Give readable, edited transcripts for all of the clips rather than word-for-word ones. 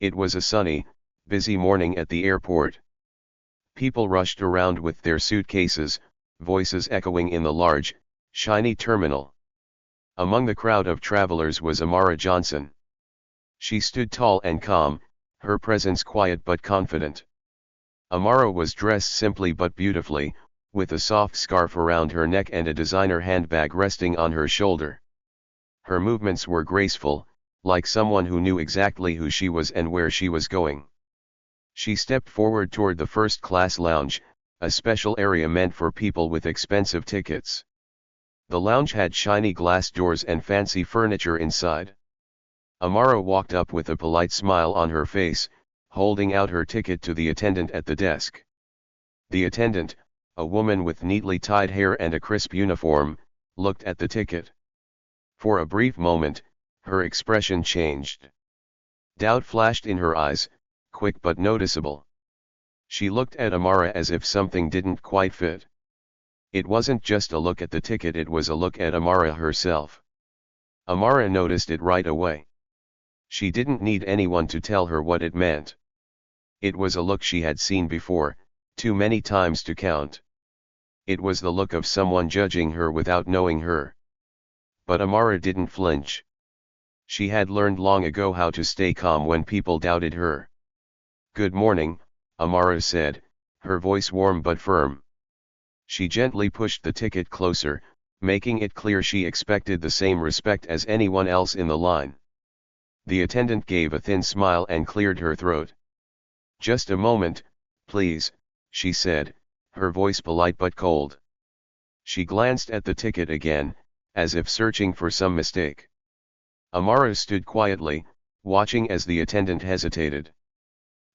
It was a sunny, busy morning at the airport. People rushed around with their suitcases, voices echoing in the large, shiny terminal. Among the crowd of travelers was Amara Johnson. She stood tall and calm, her presence quiet but confident. Amara was dressed simply but beautifully, with a soft scarf around her neck and a designer handbag resting on her shoulder. Her movements were graceful, like someone who knew exactly who she was and where she was going. She stepped forward toward the first-class lounge, a special area meant for people with expensive tickets. The lounge had shiny glass doors and fancy furniture inside. Amara walked up with a polite smile on her face, holding out her ticket to the attendant at the desk. The attendant, a woman with neatly tied hair and a crisp uniform, looked at the ticket. For a brief moment, her expression changed. Doubt flashed in her eyes, quick but noticeable. She looked at Amara as if something didn't quite fit. It wasn't just a look at the ticket, it was a look at Amara herself. Amara noticed it right away. She didn't need anyone to tell her what it meant. It was a look she had seen before, too many times to count. It was the look of someone judging her without knowing her. But Amara didn't flinch. She had learned long ago how to stay calm when people doubted her. "Good morning," Amara said, her voice warm but firm. She gently pushed the ticket closer, making it clear she expected the same respect as anyone else in the line. The attendant gave a thin smile and cleared her throat. "Just a moment, please," she said, her voice polite but cold. She glanced at the ticket again, as if searching for some mistake. Amara stood quietly, watching as the attendant hesitated.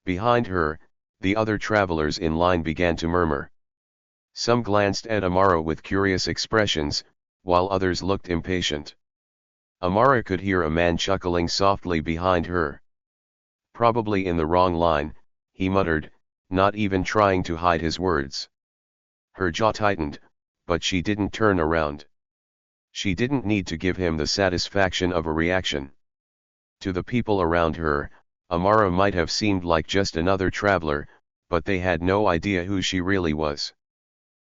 Behind her, the other travelers in line began to murmur. Some glanced at Amara with curious expressions, while others looked impatient. Amara could hear a man chuckling softly behind her. "Probably in the wrong line," he muttered, not even trying to hide his words. Her jaw tightened, but she didn't turn around. She didn't need to give him the satisfaction of a reaction. To the people around her, Amara might have seemed like just another traveler, but they had no idea who she really was.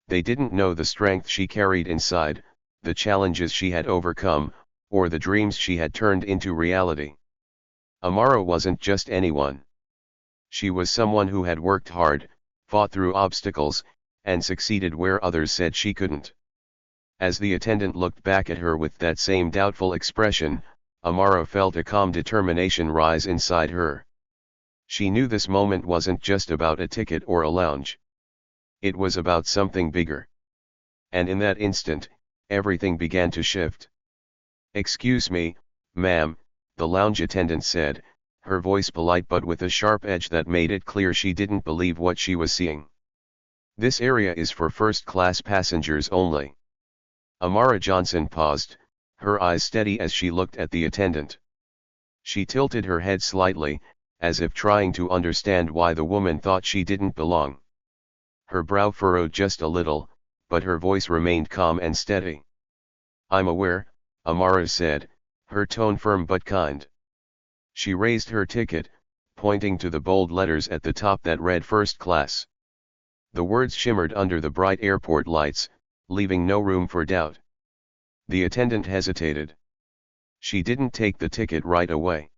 They didn't know the strength she carried inside, the challenges she had overcome, or the dreams she had turned into reality. Amara wasn't just anyone. She was someone who had worked hard, fought through obstacles, and succeeded where others said she couldn't. As the attendant looked back at her with that same doubtful expression, Amara felt a calm determination rise inside her. She knew this moment wasn't just about a ticket or a lounge. It was about something bigger. And in that instant, everything began to shift. "Excuse me, ma'am," the lounge attendant said, her voice polite but with a sharp edge that made it clear she didn't believe what she was seeing. "This area is for first-class passengers only." Amara Johnson paused, her eyes steady as she looked at the attendant. She tilted her head slightly, as if trying to understand why the woman thought she didn't belong. Her brow furrowed just a little, but her voice remained calm and steady. "I'm aware," Amara said, her tone firm but kind. She raised her ticket, pointing to the bold letters at the top that read "First Class." The words shimmered under the bright airport lights, leaving no room for doubt. The attendant hesitated. She didn't take the ticket right away.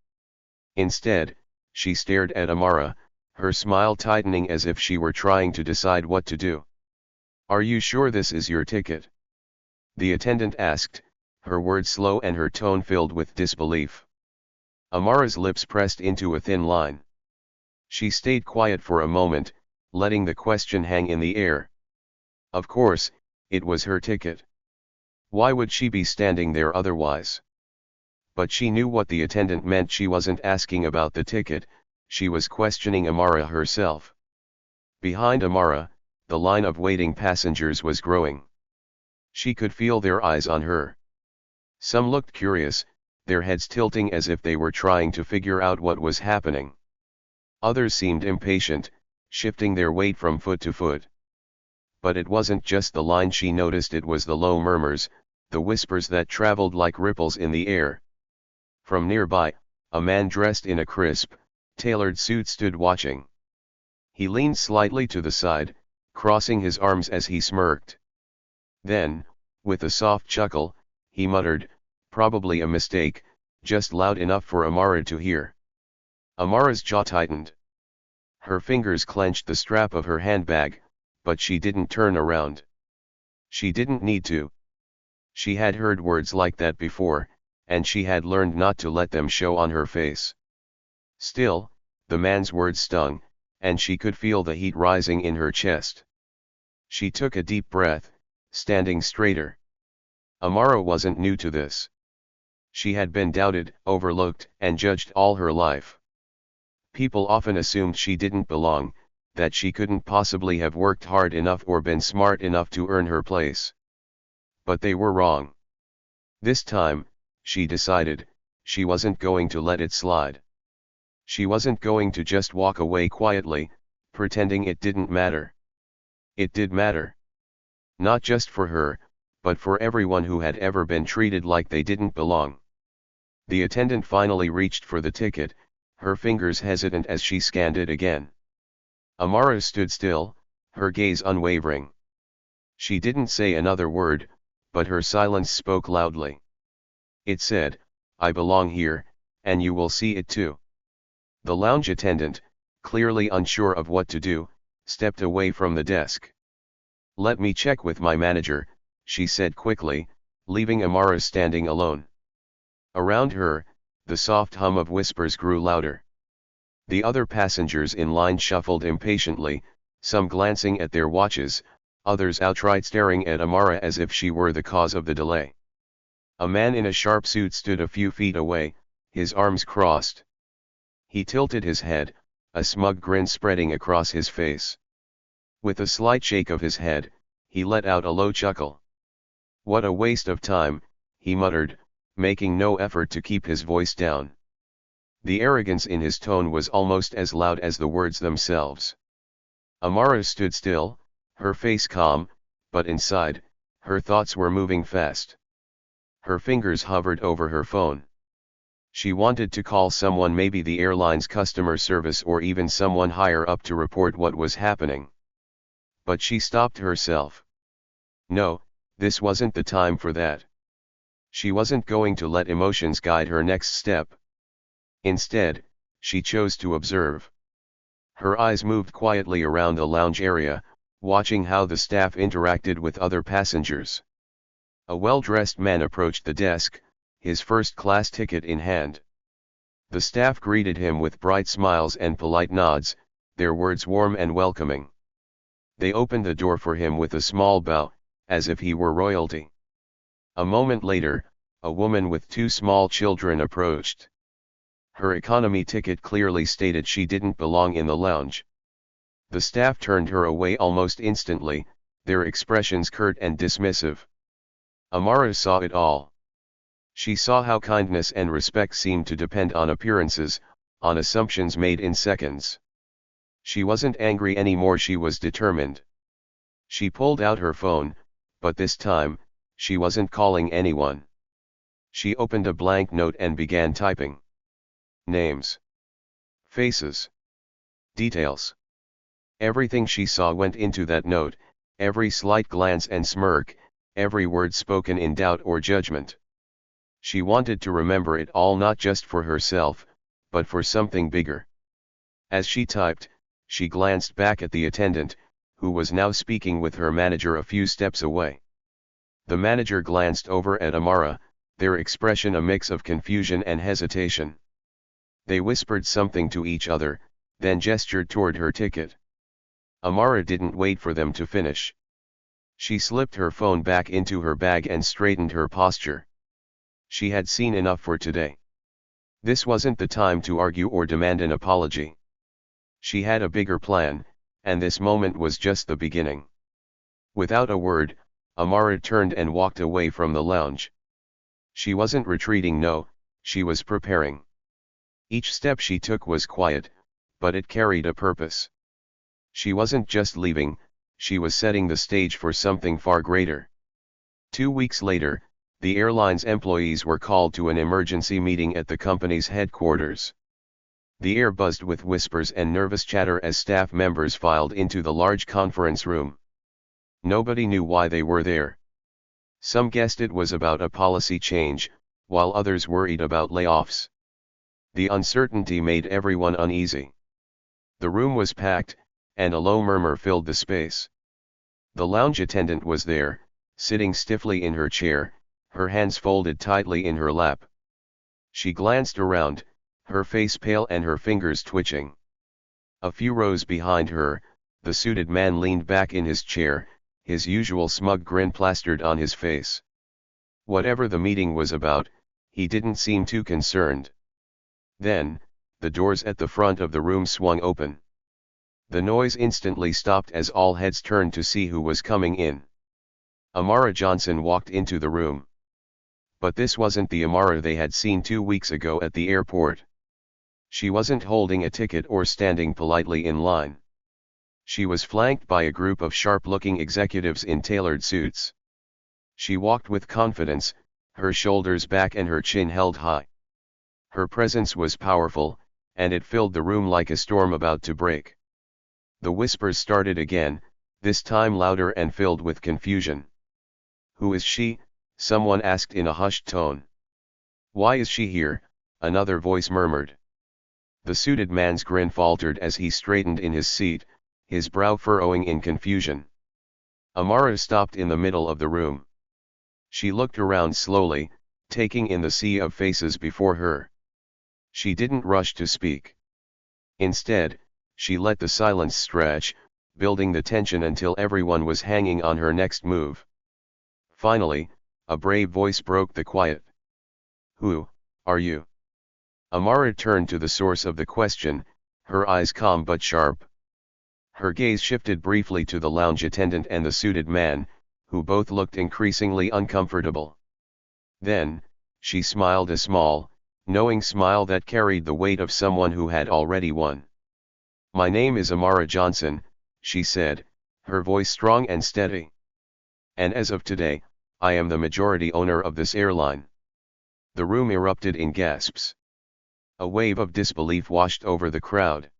Instead, she stared at Amara, her smile tightening as if she were trying to decide what to do. "Are you sure this is your ticket?" the attendant asked, her words slow and her tone filled with disbelief. Amara's lips pressed into a thin line. She stayed quiet for a moment, letting the question hang in the air. Of course, it was her ticket. Why would she be standing there otherwise? But she knew what the attendant meant. She wasn't asking about the ticket, she was questioning Amara herself. Behind Amara, the line of waiting passengers was growing. She could feel their eyes on her. Some looked curious, their heads tilting as if they were trying to figure out what was happening. Others seemed impatient, shifting their weight from foot to foot. But it wasn't just the line she noticed, it was the low murmurs, the whispers that traveled like ripples in the air. From nearby, a man dressed in a crisp, tailored suit stood watching. He leaned slightly to the side, crossing his arms as he smirked. Then, with a soft chuckle, he muttered, "Probably a mistake," just loud enough for Amara to hear. Amara's jaw tightened. Her fingers clenched the strap of her handbag, but she didn't turn around. She didn't need to. She had heard words like that before, and she had learned not to let them show on her face. Still, the man's words stung, and she could feel the heat rising in her chest. She took a deep breath, standing straighter. Amara wasn't new to this. She had been doubted, overlooked, and judged all her life. People often assumed she didn't belong, that she couldn't possibly have worked hard enough or been smart enough to earn her place. But they were wrong. This time, she decided, she wasn't going to let it slide. She wasn't going to just walk away quietly, pretending it didn't matter. It did matter. Not just for her, but for everyone who had ever been treated like they didn't belong. The attendant finally reached for the ticket, her fingers hesitant as she scanned it again. Amara stood still, her gaze unwavering. She didn't say another word, but her silence spoke loudly. It said, "I belong here, and you will see it too." The lounge attendant, clearly unsure of what to do, stepped away from the desk. "Let me check with my manager," she said quickly, leaving Amara standing alone. Around her, the soft hum of whispers grew louder. The other passengers in line shuffled impatiently, some glancing at their watches, others outright staring at Amara as if she were the cause of the delay. A man in a sharp suit stood a few feet away, his arms crossed. He tilted his head, a smug grin spreading across his face. With a slight shake of his head, he let out a low chuckle. "What a waste of time," he muttered, making no effort to keep his voice down. The arrogance in his tone was almost as loud as the words themselves. Amara stood still, her face calm, but inside, her thoughts were moving fast. Her fingers hovered over her phone. She wanted to call someone, maybe the airline's customer service or even someone higher up to report what was happening. But she stopped herself. No, this wasn't the time for that. She wasn't going to let emotions guide her next step. Instead, she chose to observe. Her eyes moved quietly around the lounge area, watching how the staff interacted with other passengers. A well-dressed man approached the desk, his first-class ticket in hand. The staff greeted him with bright smiles and polite nods, their words warm and welcoming. They opened the door for him with a small bow, as if he were royalty. A moment later, a woman with two small children approached. Her economy ticket clearly stated she didn't belong in the lounge. The staff turned her away almost instantly, their expressions curt and dismissive. Amara saw it all. She saw how kindness and respect seemed to depend on appearances, on assumptions made in seconds. She wasn't angry anymore, she was determined. She pulled out her phone, but this time, she wasn't calling anyone. She opened a blank note and began typing. Names. Faces. Details. Everything she saw went into that note, every slight glance and smirk, every word spoken in doubt or judgment. She wanted to remember it all, not just for herself, but for something bigger. As she typed, she glanced back at the attendant, who was now speaking with her manager a few steps away. The manager glanced over at Amara, their expression a mix of confusion and hesitation. They whispered something to each other, then gestured toward her ticket. Amara didn't wait for them to finish. She slipped her phone back into her bag and straightened her posture. She had seen enough for today. This wasn't the time to argue or demand an apology. She had a bigger plan, and this moment was just the beginning. Without a word, Amara turned and walked away from the lounge. She wasn't retreating, no, she was preparing. Each step she took was quiet, but it carried a purpose. She wasn't just leaving, she was setting the stage for something far greater. 2 weeks later, the airline's employees were called to an emergency meeting at the company's headquarters. The air buzzed with whispers and nervous chatter as staff members filed into the large conference room. Nobody knew why they were there. Some guessed it was about a policy change, while others worried about layoffs. The uncertainty made everyone uneasy. The room was packed, and a low murmur filled the space. The lounge attendant was there, sitting stiffly in her chair, her hands folded tightly in her lap. She glanced around, her face pale and her fingers twitching. A few rows behind her, the suited man leaned back in his chair, his usual smug grin plastered on his face. Whatever the meeting was about, he didn't seem too concerned. Then, the doors at the front of the room swung open. The noise instantly stopped as all heads turned to see who was coming in. Amara Johnson walked into the room. But this wasn't the Amara they had seen 2 weeks ago at the airport. She wasn't holding a ticket or standing politely in line. She was flanked by a group of sharp-looking executives in tailored suits. She walked with confidence, her shoulders back and her chin held high. Her presence was powerful, and it filled the room like a storm about to break. The whispers started again, this time louder and filled with confusion. "Who is she?" someone asked in a hushed tone. "Why is she here?" another voice murmured. The suited man's grin faltered as he straightened in his seat, his brow furrowing in confusion. Amara stopped in the middle of the room. She looked around slowly, taking in the sea of faces before her. She didn't rush to speak. Instead, she let the silence stretch, building the tension until everyone was hanging on her next move. Finally, a brave voice broke the quiet. "Who are you?" Amara turned to the source of the question, her eyes calm but sharp. Her gaze shifted briefly to the lounge attendant and the suited man, who both looked increasingly uncomfortable. Then, she smiled a small, knowing smile that carried the weight of someone who had already won. "My name is Amara Johnson," she said, her voice strong and steady. "And as of today, I am the majority owner of this airline." The room erupted in gasps. A wave of disbelief washed over the crowd.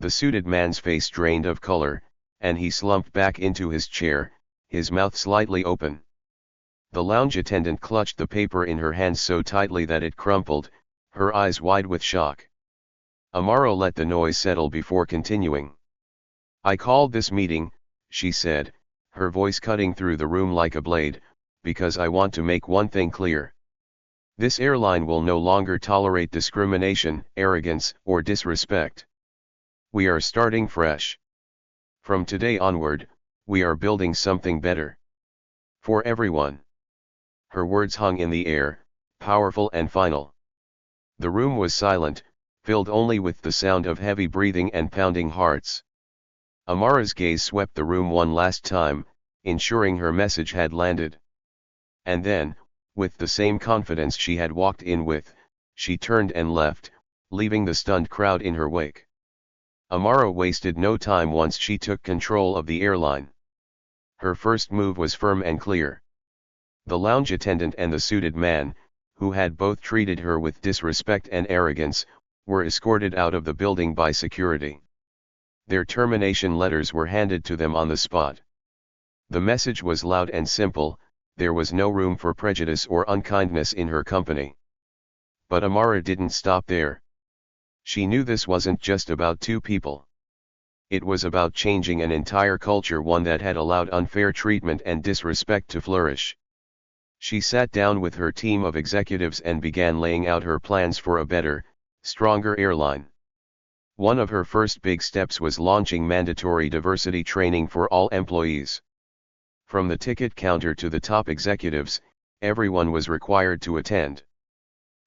The suited man's face drained of color, and he slumped back into his chair, his mouth slightly open. The lounge attendant clutched the paper in her hands so tightly that it crumpled, her eyes wide with shock. Amara let the noise settle before continuing. "I called this meeting," she said, her voice cutting through the room like a blade, "because I want to make one thing clear. This airline will no longer tolerate discrimination, arrogance, or disrespect. We are starting fresh. From today onward, we are building something better. For everyone." Her words hung in the air, powerful and final. The room was silent, filled only with the sound of heavy breathing and pounding hearts. Amara's gaze swept the room one last time, ensuring her message had landed. And then, with the same confidence she had walked in with, she turned and left, leaving the stunned crowd in her wake. Amara wasted no time once she took control of the airline. Her first move was firm and clear. The lounge attendant and the suited man, who had both treated her with disrespect and arrogance, were escorted out of the building by security. Their termination letters were handed to them on the spot. The message was loud and simple: there was no room for prejudice or unkindness in her company. But Amara didn't stop there. She knew this wasn't just about two people. It was about changing an entire culture, one that had allowed unfair treatment and disrespect to flourish. She sat down with her team of executives and began laying out her plans for a better, stronger airline. One of her first big steps was launching mandatory diversity training for all employees. From the ticket counter to the top executives, everyone was required to attend.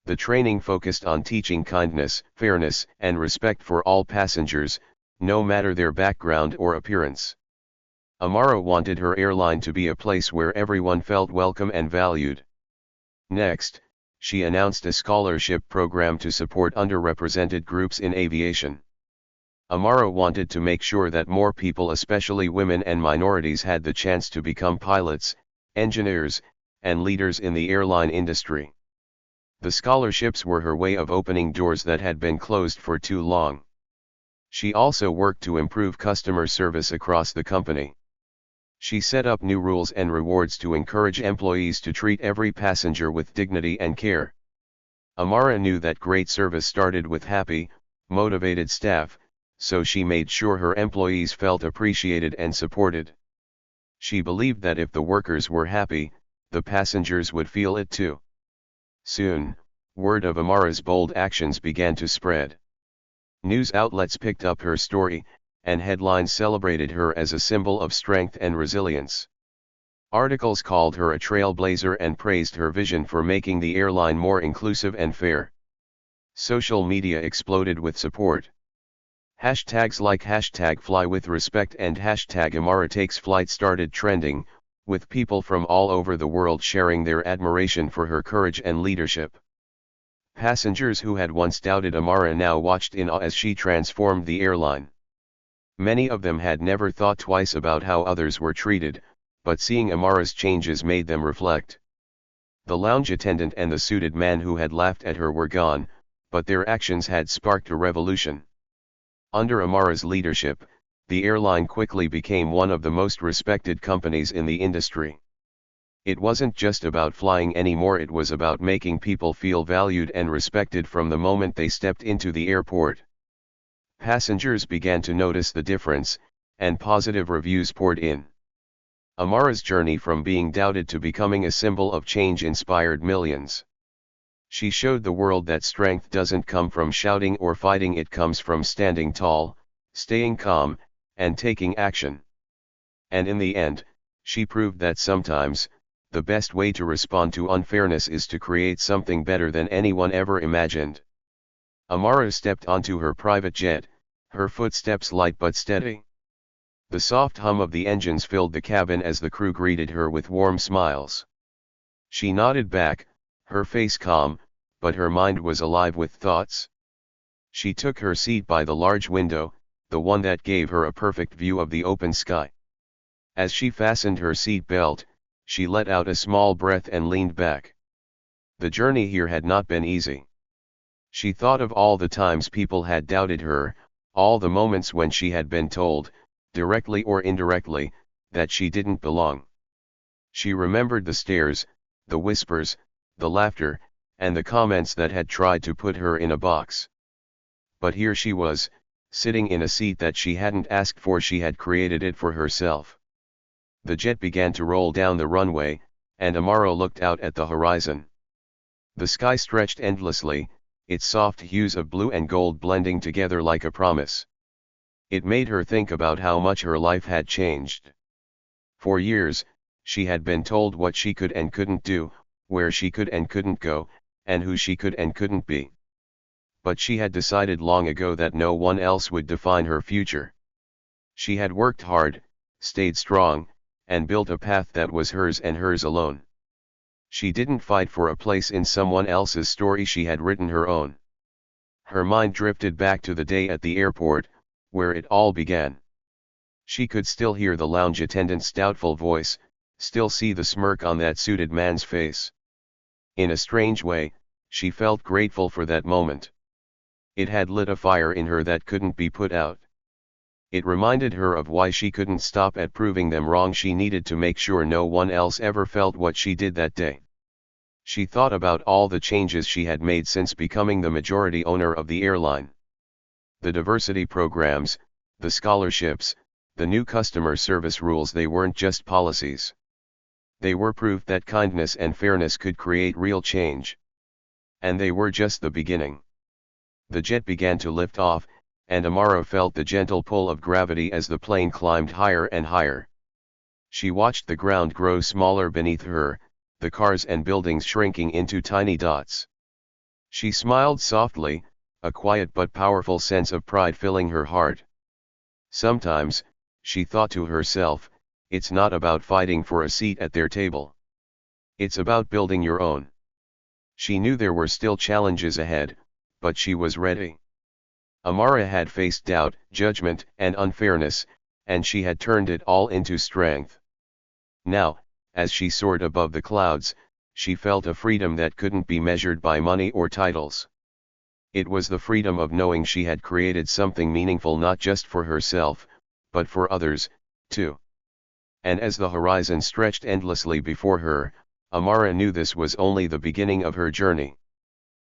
The training focused on teaching kindness, fairness, and respect for all passengers, no matter their background or appearance. Amara wanted her airline to be a place where everyone felt welcome and valued. Next, she announced a scholarship program to support underrepresented groups in aviation. Amara wanted to make sure that more people, especially women and minorities, had the chance to become pilots, engineers, and leaders in the airline industry. The scholarships were her way of opening doors that had been closed for too long. She also worked to improve customer service across the company. She set up new rules and rewards to encourage employees to treat every passenger with dignity and care. Amara knew that great service started with happy, motivated staff, so she made sure her employees felt appreciated and supported. She believed that if the workers were happy, the passengers would feel it too. Soon, word of Amara's bold actions began to spread. News outlets picked up her story, and headlines celebrated her as a symbol of strength and resilience. Articles called her a trailblazer and praised her vision for making the airline more inclusive and fair. Social media exploded with support. Hashtags like #FlyWithRespect and #AmaraTakesFlight started trending, with people from all over the world sharing their admiration for her courage and leadership. Passengers who had once doubted Amara now watched in awe as she transformed the airline. Many of them had never thought twice about how others were treated, but seeing Amara's changes made them reflect. The lounge attendant and the suited man who had laughed at her were gone, but their actions had sparked a revolution. Under Amara's leadership, the airline quickly became one of the most respected companies in the industry. It wasn't just about flying anymore, it was about making people feel valued and respected from the moment they stepped into the airport. Passengers began to notice the difference, and positive reviews poured in. Amara's journey from being doubted to becoming a symbol of change inspired millions. She showed the world that strength doesn't come from shouting or fighting, it comes from standing tall, staying calm, and taking action. And in the end, she proved that sometimes, the best way to respond to unfairness is to create something better than anyone ever imagined. Amara stepped onto her private jet, her footsteps light but steady. The soft hum of the engines filled the cabin as the crew greeted her with warm smiles. She nodded back, her face calm, but her mind was alive with thoughts. She took her seat by the large window, the one that gave her a perfect view of the open sky. As she fastened her seat belt, she let out a small breath and leaned back. The journey here had not been easy. She thought of all the times people had doubted her, all the moments when she had been told, directly or indirectly, that she didn't belong. She remembered the stares, the whispers, the laughter, and the comments that had tried to put her in a box. But here she was, sitting in a seat that she hadn't asked for, she had created it for herself. The jet began to roll down the runway, and Amara looked out at the horizon. The sky stretched endlessly, its soft hues of blue and gold blending together like a promise. It made her think about how much her life had changed. For years, she had been told what she could and couldn't do, where she could and couldn't go, and who she could and couldn't be. But she had decided long ago that no one else would define her future. She had worked hard, stayed strong, and built a path that was hers and hers alone. She didn't fight for a place in someone else's story, she had written her own. Her mind drifted back to the day at the airport, where it all began. She could still hear the lounge attendant's doubtful voice, still see the smirk on that suited man's face. In a strange way, she felt grateful for that moment. It had lit a fire in her that couldn't be put out. It reminded her of why she couldn't stop at proving them wrong. She needed to make sure no one else ever felt what she did that day. She thought about all the changes she had made since becoming the majority owner of the airline. The diversity programs, the scholarships, the new customer service rules, they weren't just policies. They were proof that kindness and fairness could create real change. And they were just the beginning. The jet began to lift off, and Amara felt the gentle pull of gravity as the plane climbed higher and higher. She watched the ground grow smaller beneath her, the cars and buildings shrinking into tiny dots. She smiled softly, a quiet but powerful sense of pride filling her heart. Sometimes, she thought to herself, it's not about fighting for a seat at their table. It's about building your own. She knew there were still challenges ahead, but she was ready. Amara had faced doubt, judgment, and unfairness, and she had turned it all into strength. Now, as she soared above the clouds, she felt a freedom that couldn't be measured by money or titles. It was the freedom of knowing she had created something meaningful not just for herself, but for others, too. And as the horizon stretched endlessly before her, Amara knew this was only the beginning of her journey.